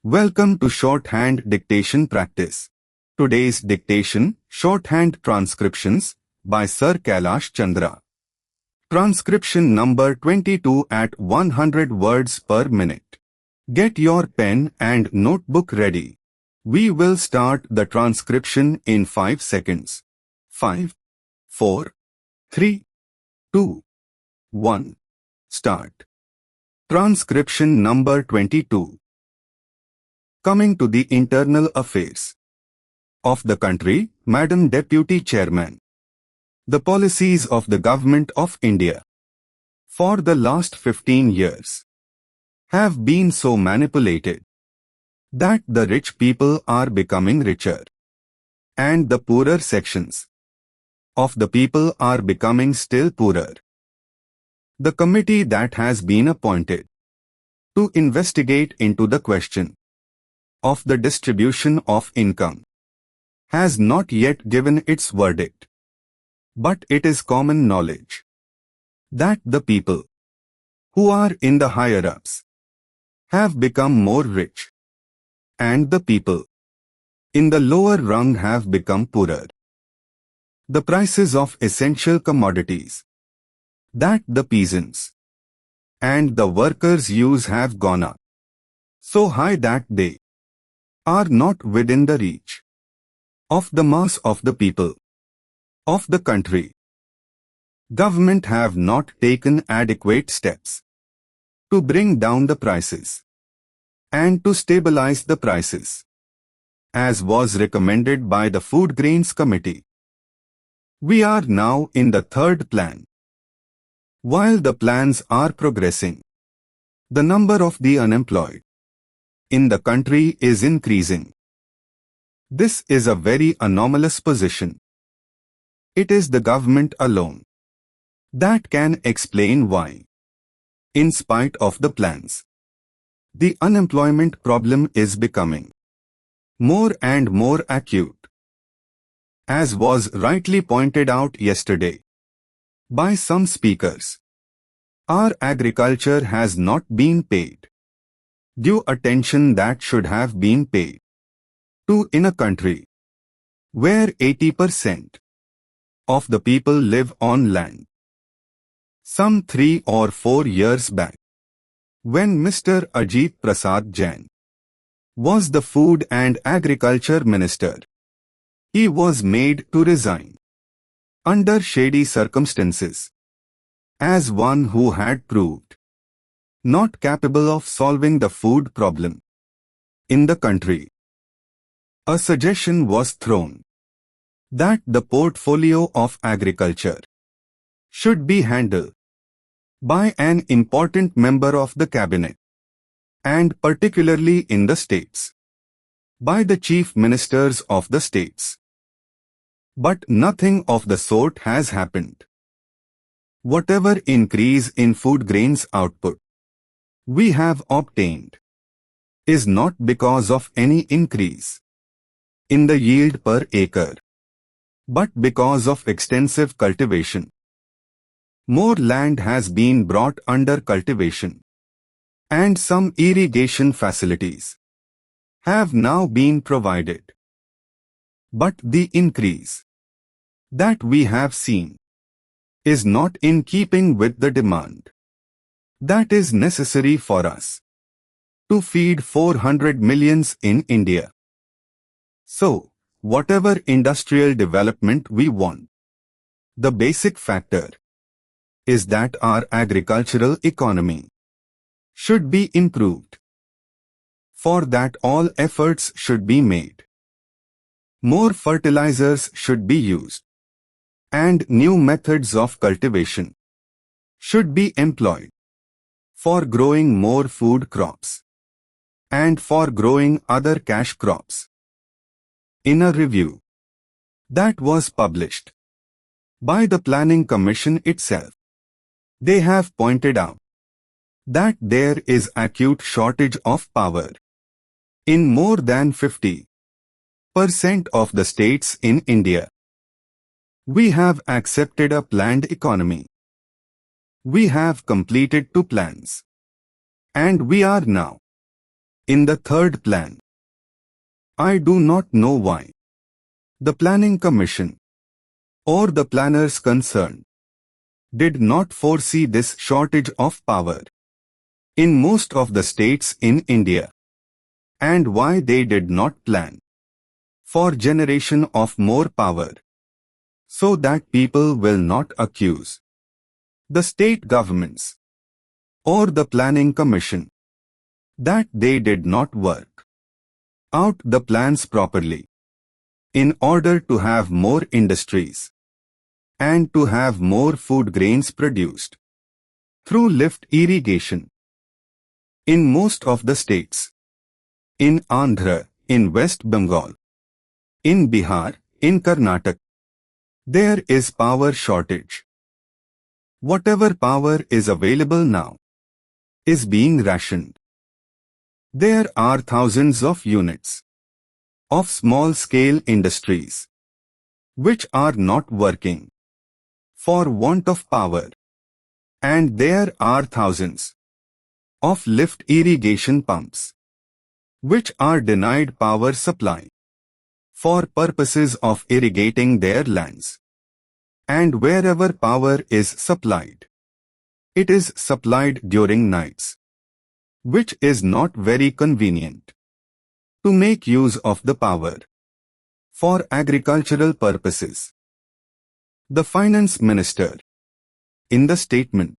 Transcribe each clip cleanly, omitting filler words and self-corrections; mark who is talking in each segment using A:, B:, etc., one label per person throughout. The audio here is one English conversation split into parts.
A: Welcome to Shorthand Dictation Practice. Today's dictation, Shorthand Transcriptions, by Sir Kailash Chandra. Transcription number 22 at 100 words per minute. Get your pen and notebook ready. We will start the transcription in 5 seconds. 5, 4, 3, 2, 1. Start. Transcription number 22. Coming to the internal affairs of the country, Madam Deputy Chairman. The policies of the Government of India for the last 15 years have been so manipulated that the rich people are becoming richer and the poorer sections of the people are becoming still poorer. The committee that has been appointed to investigate into the question of the distribution of income has not yet given its verdict. But it is common knowledge that the people who are in the higher-ups have become more rich and the people in the lower rung have become poorer. The prices of essential commodities that the peasants and the workers use have gone up so high that they are not within the reach of the mass of the people of the country. Government have not taken adequate steps to bring down the prices and to stabilize the prices, as was recommended by the Food Grains Committee. We are now in the third plan. While the plans are progressing, the number of the unemployed in the country is increasing. This is a very anomalous position. It is the government alone that can explain why, in spite of the plans, the unemployment problem is becoming more and more acute. As was rightly pointed out yesterday by some speakers, our agriculture has not been paid due attention that should have been paid to in a country where 80% of the people live on land. Some 3 or 4 years back, when Mr. Ajit Prasad Jain was the Food and Agriculture Minister, he was made to resign under shady circumstances as one who had proved not capable of solving the food problem in the country. A suggestion was thrown that the portfolio of agriculture should be handled by an important member of the cabinet, and particularly in the states, by the chief ministers of the states. But nothing of the sort has happened. Whatever increase in food grains output we have obtained is not because of any increase in the yield per acre, but because of extensive cultivation. More land has been brought under cultivation, and some irrigation facilities have now been provided. But the increase that we have seen is not in keeping with the demand that is necessary for us to feed 400 millions in India. So, whatever industrial development we want, the basic factor is that our agricultural economy should be improved. For that, all efforts should be made. More fertilizers should be used, and new methods of cultivation should be employed for growing more food crops and for growing other cash crops. In a review that was published by the Planning Commission itself, they have pointed out that there is acute shortage of power in more than 50% of the states in India. We have accepted a planned economy. We have completed 2 plans, and we are now In the third plan, I do not know why the Planning Commission or the planners concerned did not foresee this shortage of power in most of the states in India, and why they did not plan for generation of more power so that people will not accuse the state governments or the Planning Commission that they did not work out the plans properly in order to have more industries and to have more food grains produced through lift irrigation. In most of the states, in Andhra, in West Bengal, in Bihar, in Karnataka, there is power shortage. Whatever power is available now is being rationed. There are thousands of units of small-scale industries which are not working for want of power, and there are thousands of lift irrigation pumps which are denied power supply for purposes of irrigating their lands. And wherever power is supplied, it is supplied during nights, which is not very convenient to make use of the power for agricultural purposes. The Finance Minister, in the statement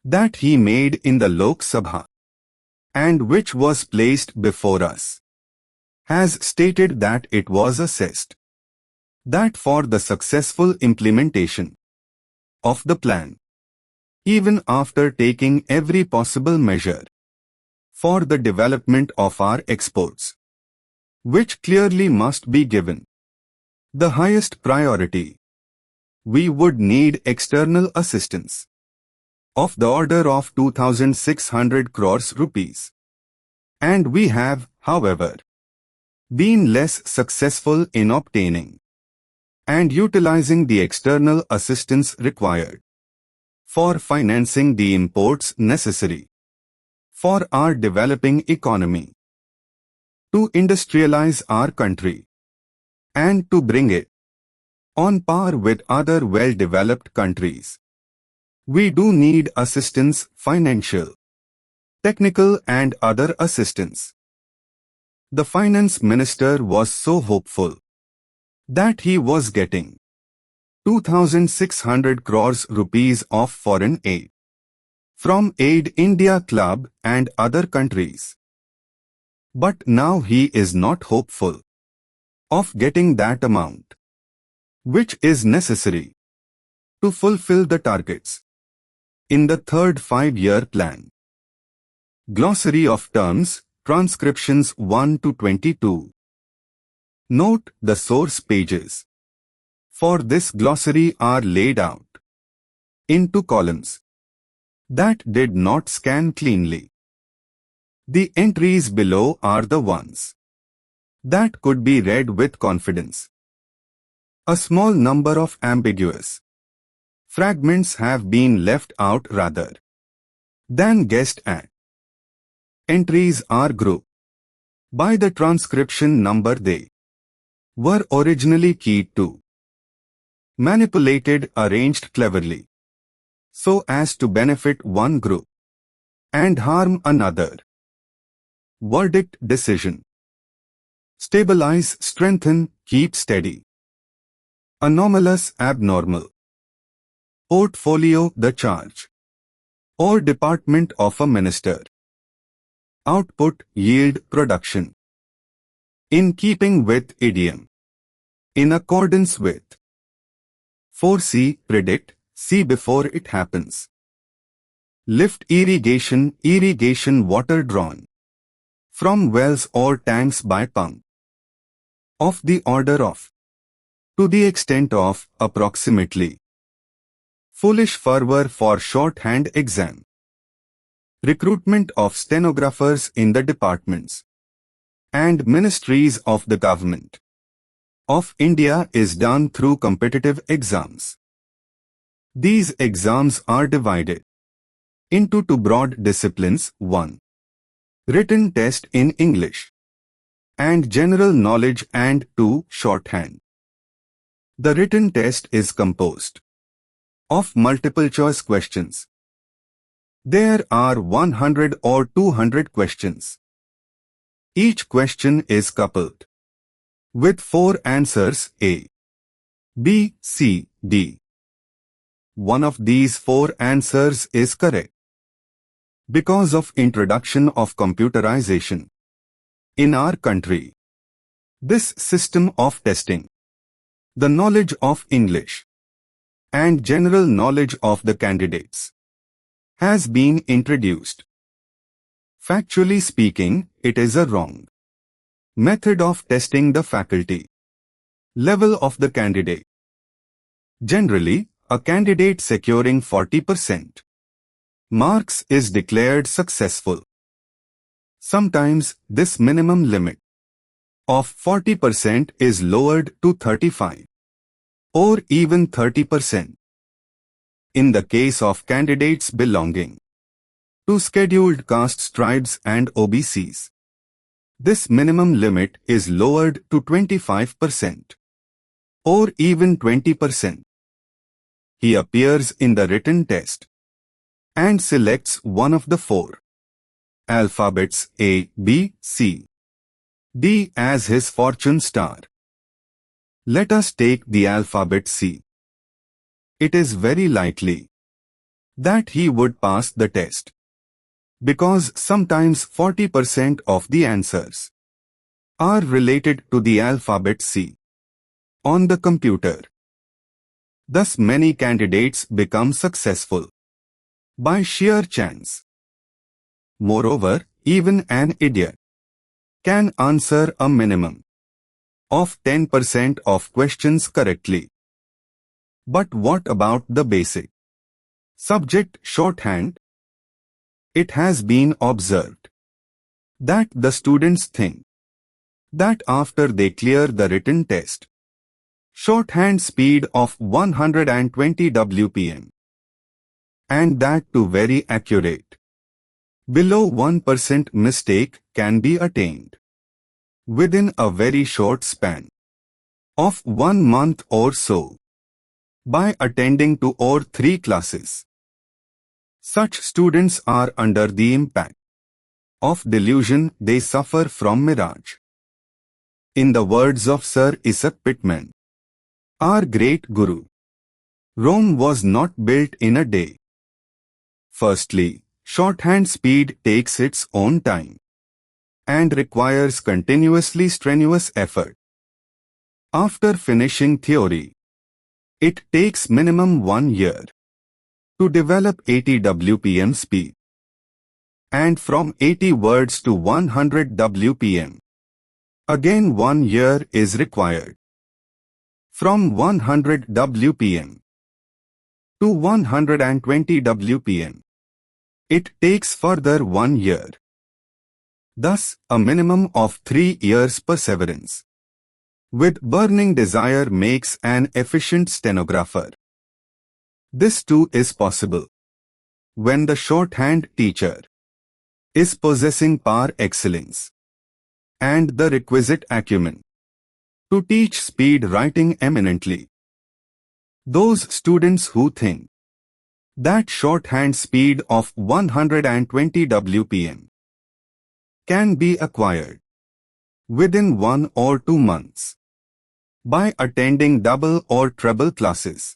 A: that he made in the Lok Sabha and which was placed before us, has stated that it was assessed that for the successful implementation of the plan, even after taking every possible measure for the development of our exports, which clearly must be given the highest priority, we would need external assistance of the order of 2,600 crores rupees. And we have, however, been less successful in obtaining and utilizing the external assistance required for financing the imports necessary for our developing economy, to industrialize our country, and to bring it on par with other well-developed countries. We do need assistance, financial, technical and other assistance. The Finance Minister was so hopeful that he was getting 2,600 crores rupees of foreign aid from Aid India Club and other countries. But now he is not hopeful of getting that amount, which is necessary to fulfill the targets in the third 5-year plan. Glossary of Terms, Transcriptions 1 to 22. Note: the source pages for this glossary are laid out into columns that did not scan cleanly. The entries below are the ones that could be read with confidence. A small number of ambiguous fragments have been left out rather than guessed at. Entries are grouped by the transcription number they were originally keyed to, manipulated, arranged cleverly so as to benefit one group and harm another. Verdict: decision. Stabilize, strengthen, keep steady. Anomalous, abnormal. Portfolio: the charge or department of a minister. Output: yield, production. In keeping with idiom. In accordance with. Foresee, predict, see before it happens. Lift irrigation, irrigation water drawn from wells or tanks by pump. Of the order of. To the extent of, approximately. Foolish fervor for shorthand exam. Recruitment of stenographers in the departments and ministries of the government of India is done through competitive exams. These exams are divided into two broad disciplines: 1. written test in English, and general knowledge, and 2. Shorthand. The written test is composed of multiple choice questions. There are 100 or 200 questions. Each question is coupled with 4 answers A, B, C, D. One of these 4 answers is correct. Because of introduction of computerization in our country, this system of testing the knowledge of English and general knowledge of the candidates has been introduced. Factually speaking, it is a wrong method of testing the faculty level of the candidate. Generally, a candidate securing 40% marks is declared successful. Sometimes this minimum limit of 40% is lowered to 35 or even 30%. In the case of candidates belonging to scheduled castes, tribes and OBCs, this minimum limit is lowered to 25% or even 20%. He appears in the written test and selects one of the 4 alphabets A, B, C, D as his fortune star. Let us take the alphabet C. It is very likely that he would pass the test, because sometimes 40% of the answers are related to the alphabet C on the computer. Thus many candidates become successful by sheer chance. Moreover, even an idiot can answer a minimum of 10% of questions correctly. But what about the basic subject shorthand? It has been observed that the students think that after they clear the written test, shorthand speed of 120 WPM, and that too very accurate, below 1% mistake can be attained within a very short span of 1 month or so by attending 2 or 3 classes. Such students are under the impact of delusion. They suffer from mirage. In the words of Sir Isaac Pitman, our great guru, Rome was not built in a day. Firstly, shorthand speed takes its own time and requires continuously strenuous effort. After finishing theory, it takes minimum 1 year to develop 80 WPM speed, and from 80 words to 100 WPM, again 1 year is required. From 100 WPM to 120 WPM, it takes further 1 year. Thus, a minimum of 3 years perseverance with burning desire makes an efficient stenographer. This too is possible when the shorthand teacher is possessing par excellence and the requisite acumen to teach speed writing eminently. Those students who think that shorthand speed of 120 WPM can be acquired within 1 or 2 months by attending double or treble classes,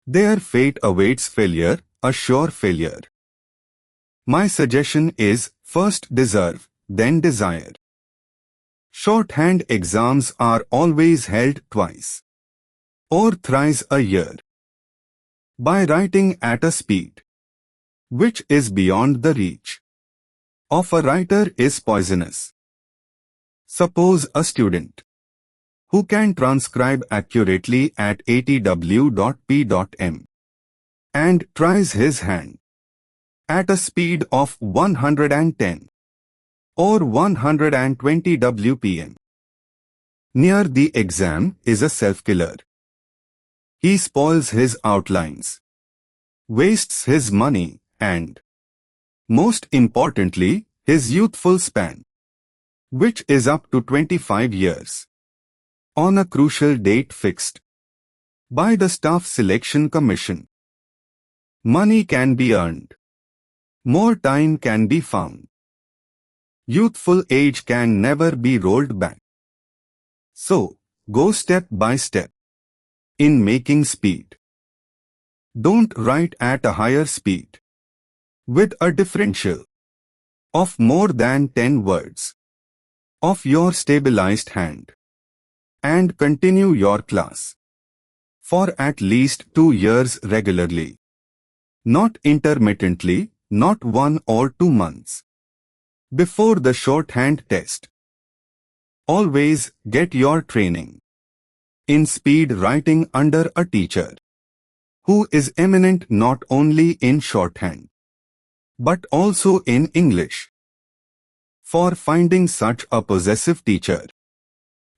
A: their fate awaits failure, a sure failure. My suggestion is, first deserve, then desire. Shorthand exams are always held twice or thrice a year. By writing at a speed which is beyond the reach of a writer is poisonous. Suppose a student who can transcribe accurately at 80 W.P.M and tries his hand at a speed of 110 or 120 WPM. Near the exam is a self-killer. He spoils his outlines, wastes his money and, most importantly, his youthful span, which is up to 25 years, on a crucial date fixed by the Staff Selection Commission. Money can be earned. More time can be found. Youthful age can never be rolled back. So, go step by step in making speed. Don't write at a higher speed with a differential of more than 10 words of your stabilized hand, and continue your class for at least 2 years regularly, not intermittently, not 1 or 2 months before the shorthand test. Always get your training in speed writing under a teacher who is eminent not only in shorthand but also in English. For finding such a possessive teacher,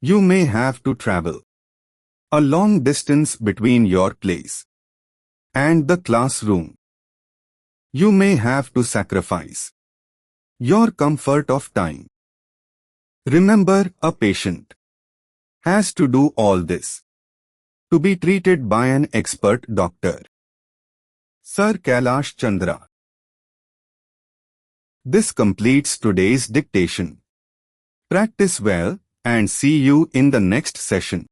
A: you may have to travel a long distance between your place and the classroom. You may have to sacrifice your comfort of time. Remember, a patient has to do all this to be treated by an expert doctor. Sir Kailash Chandra. This completes today's dictation. Practice well and see you in the next session.